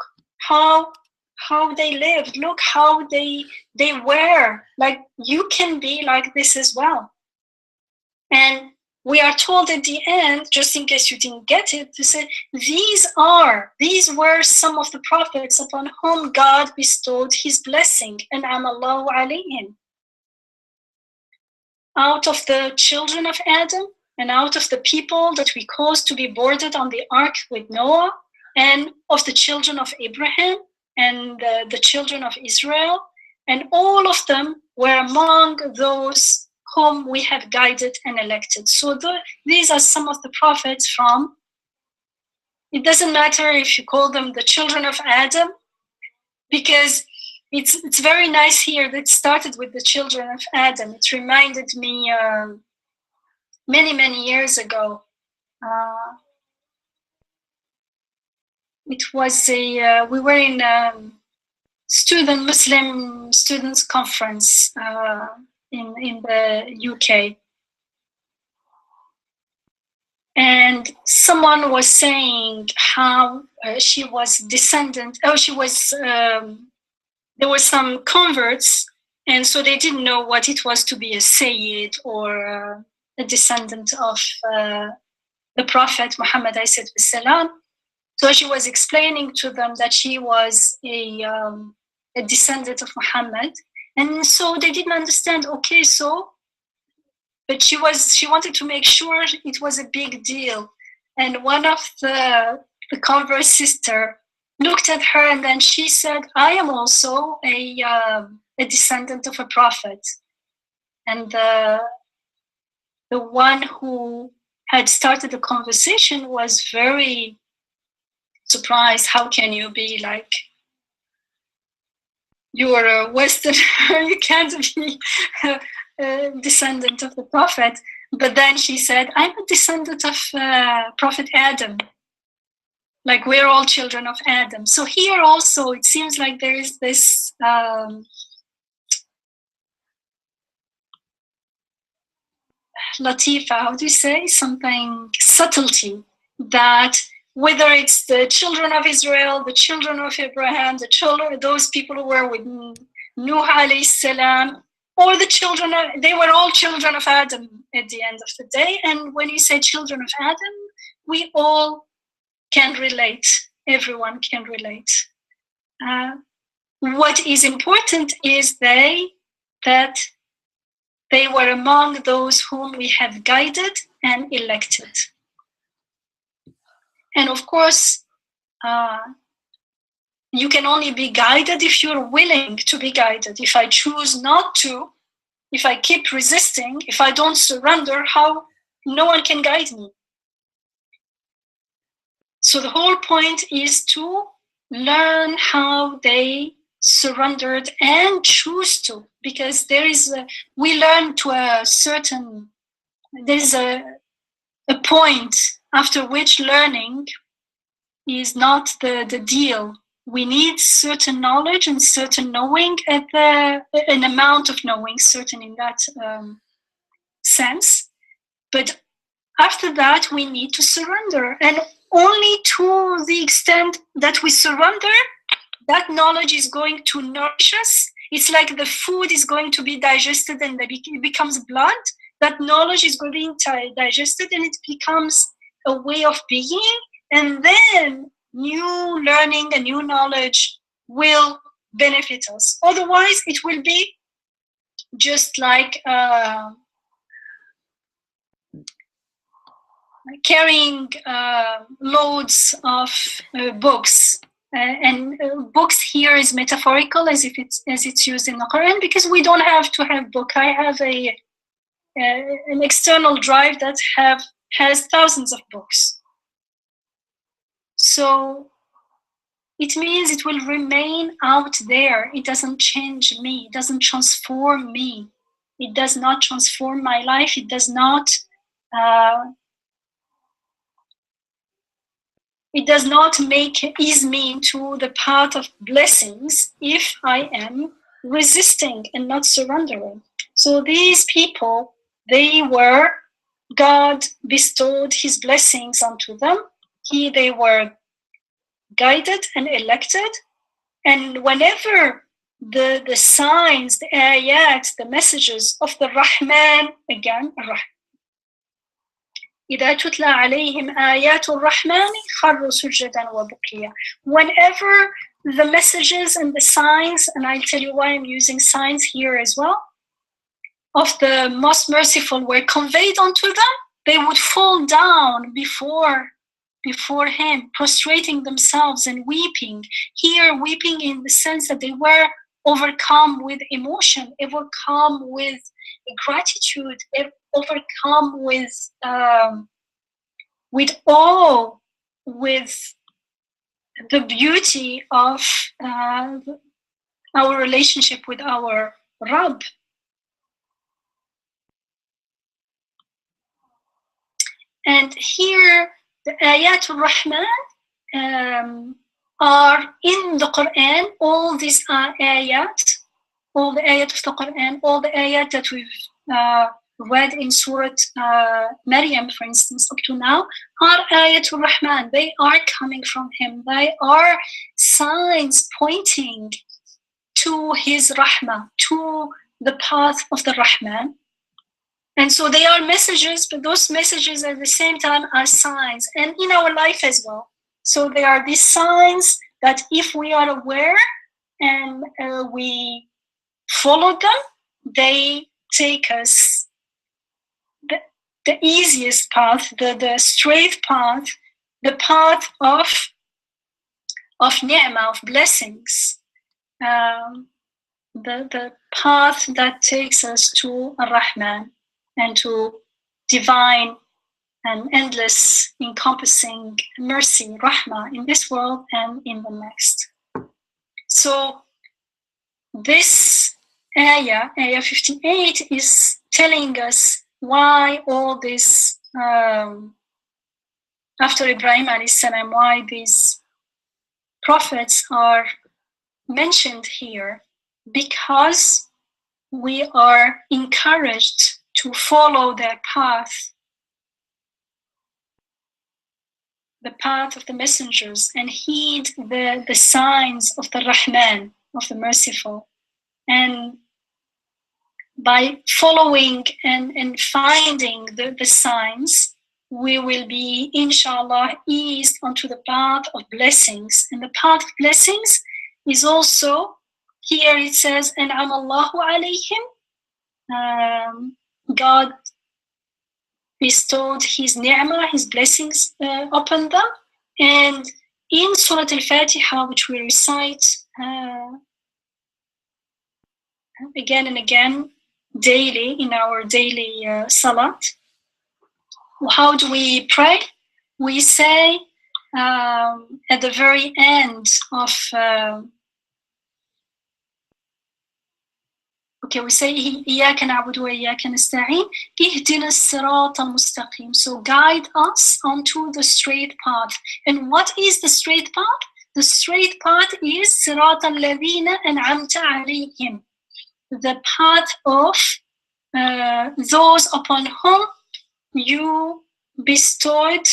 how they lived, look how they were. Like, you can be like this as well. And we are told at the end, just in case you didn't get it, to say, these were some of the prophets upon whom God bestowed his blessing, and Allahu alayhim. Out of the children of Adam, and out of the people that we caused to be boarded on the ark with Noah, and of the children of Abraham, and the children of Israel, and all of them were among those whom we have guided and elected. So these are some of the prophets from, it doesn't matter if you call them the children of Adam, because it's very nice here that it started with the children of Adam. It reminded me many years ago. It was we were in a Muslim students conference in the UK. And someone was saying how she was descendant, there were some converts, and so they didn't know what it was to be a Sayyid or a descendant of the Prophet Muhammad ﷺ. So she was explaining to them that she was a descendant of Muhammad, and so they didn't understand. Okay, so, but she wanted to make sure it was a big deal. And one of the converse sister looked at her, and then she said, I am also a descendant of a prophet. And the one who had started the conversation was very surprised. How can you be like, you're a Westerner, you can't be a descendant of the prophet. But then she said, I'm a descendant of Prophet Adam. Like, we're all children of Adam. So here also, it seems like there is this latifa, how do you say? Something, subtlety, that whether it's the children of Israel, the children of Abraham, the children, those people who were with Nuh alayhi salam, or the children, they were all children of Adam at the end of the day. And when you say children of Adam, we all can relate. Everyone can relate. What is important is that they were among those whom we have guided and elected. And of course, you can only be guided if you're willing to be guided. If I choose not to, if I keep resisting, if I don't surrender, how no one can guide me. So the whole point is to learn how they surrendered and choose to, because we learn to a certain, there's a point after which learning is not the deal. We need certain knowledge and certain knowing an amount of knowing, certain in that sense. But after that, we need to surrender. And only to the extent that we surrender, that knowledge is going to nourish us. It's like the food is going to be digested and it becomes blood. That knowledge is going to be digested and it becomes a way of being. And then new learning and new knowledge will benefit us. Otherwise, it will be just like carrying loads of books. And books here is metaphorical, as it's used in the Quran, because we don't have to have book. I have an external drive that has thousands of books. So it means it will remain out there. It doesn't change me. It doesn't transform me. It does not transform my life. It does not it does not ease me into the path of blessings if I am resisting and not surrendering. So these people, God bestowed his blessings onto them. They were guided and elected. And whenever the signs, the ayat, the messages of the Rahman, again, إذا تتلى عليهم آيات الرحمن خروا سجدا وبكيا. Whenever the messages and the signs, and I'll tell you why I'm using signs here as well, of the most merciful were conveyed unto them, they would fall down before him, prostrating themselves and weeping. Here, weeping in the sense that they were overcome with emotion, overcome with gratitude, overcome with awe, with the beauty of our relationship with our Rabb. And here, the Ayat al-Rahman are in the Quran, all these ayat, all the ayat of the Quran, all the ayat that we've read in Surat Maryam, for instance, up to now, are Ayat al-Rahman. They are coming from him. They are signs pointing to his Rahmah, to the path of the Rahman. And so they are messages, but those messages at the same time are signs, and in our life as well. So they are these signs that if we are aware and we follow them, they take us the easiest path, the straight path, the path of ni'mah, of blessings, the path that takes us to Ar-Rahman and to divine and endless encompassing mercy, rahmah, in this world and in the next. So this ayah 58, is telling us why all this, after Ibrahim alayhi salam, why these prophets are mentioned here, because we are encouraged to follow their path, the path of the messengers, and heed the signs of the Rahman, of the merciful. And by following and finding the signs, we will be, inshallah, eased onto the path of blessings. And the path of blessings is also, here it says, أَنْعَمَ اللَّهُ عَلَيْهِمْ. God bestowed his ni'mah, his blessings upon them. And in Surah Al-Fatiha, which we recite again and again, daily, in our daily salat, how do we pray? We say at the very end of we say إياك نعبد وإياك نستعين اهدنا الصراط المستقيم. So guide us onto the straight path. And what is the straight path? The straight path is صراط الذين أنعمت عليهم, the path of those upon whom you bestowed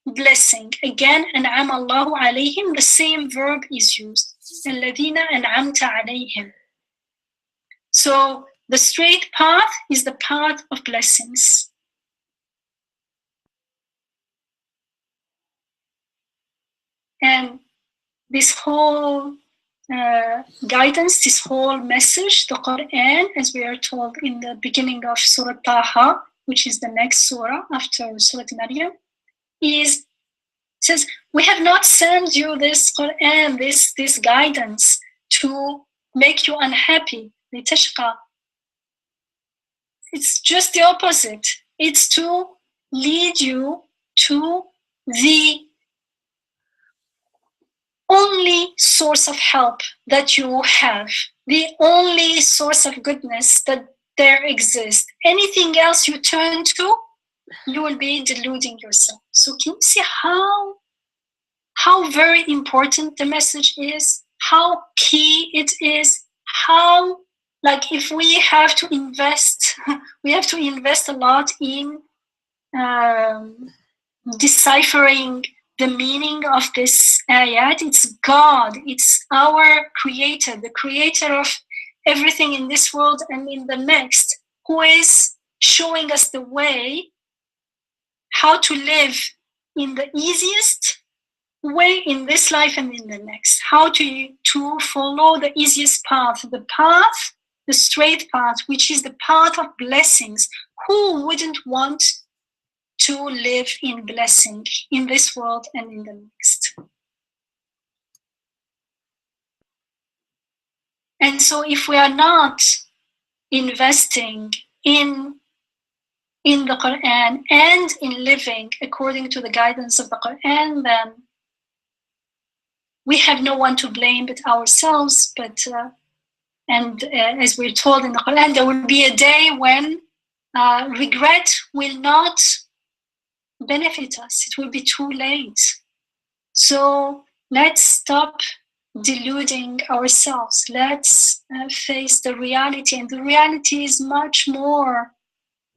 blessing. Again, أنعم الله عليهم, the same verb is used. الذين أنعمت عليهم. So the straight path is the path of blessings. And this whole guidance, this whole message, the Quran, as we are told in the beginning of Surah Taha, which is the next surah after Surah Maryam, says, we have not sent you this Quran, this guidance to make you unhappy. It's just the opposite. It's to lead you to the only source of help that you have, the only source of goodness that there exists. Anything else you turn to, you will be deluding yourself. So can you see how how very important the message is, how key it is, how, like, if we have to invest, we have to invest a lot in deciphering the meaning of this ayat. It's God, it's our creator, the creator of everything in this world and in the next, who is showing us the way how to live in the easiest way in this life and in the next, how to follow the easiest path, the straight path, which is the path of blessings. Who wouldn't want to live in blessing in this world and in the next? And so if we are not investing in the Quran and in living according to the guidance of the Quran, then we have no one to blame but ourselves. As we're told in the Quran, there will be a day when regret will not benefit us. It will be too late. So let's stop deluding ourselves. Let's face the reality, and the reality is much more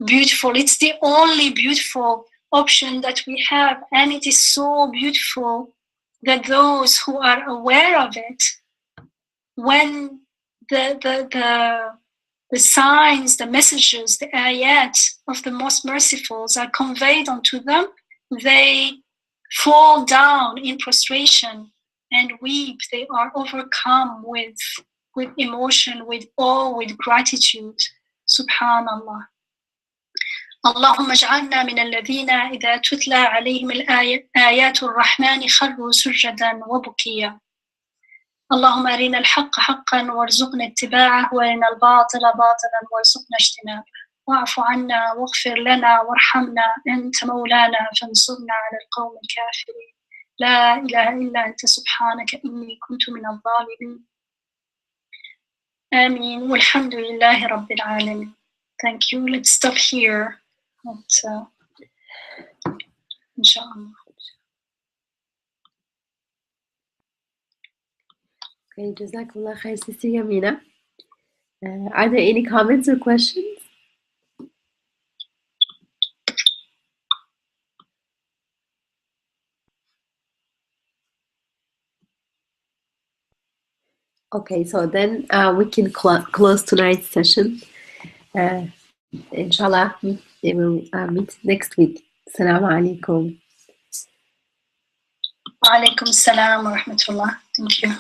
beautiful. It's the only beautiful option that we have, and it is so beautiful that those who are aware of it, when the signs, the messages, the ayat of the most mercifuls are conveyed onto them, they fall down in prostration and weep. They are overcome with emotion, with awe, with gratitude. Subhanallah. اللهم اجعلنا من الذين إذا تتلى عليهم آيات الرحمن خروا سجدا وبكيا. اللهم أرنا الحق حقا وارزقنا اتباعه، وأرنا الباطل باطلا وارزقنا اجتنابه، واعف عنا واغفر لنا وارحمنا، أنت مولانا فانصرنا على القوم الكافرين. لا إله إلا أنت سبحانك إني كنت من الظالمين. آمين والحمد لله رب العالمين. Thank you. Let's stop here. Inshallah. Okay, Jazakallah khair, Sister Yamina. Are there any comments or questions? Okay, so then we can close tonight's session. Inshallah, we will meet next week. Assalamu alaikum. Wa alaikum assalam wa rahmatullah. Thank you.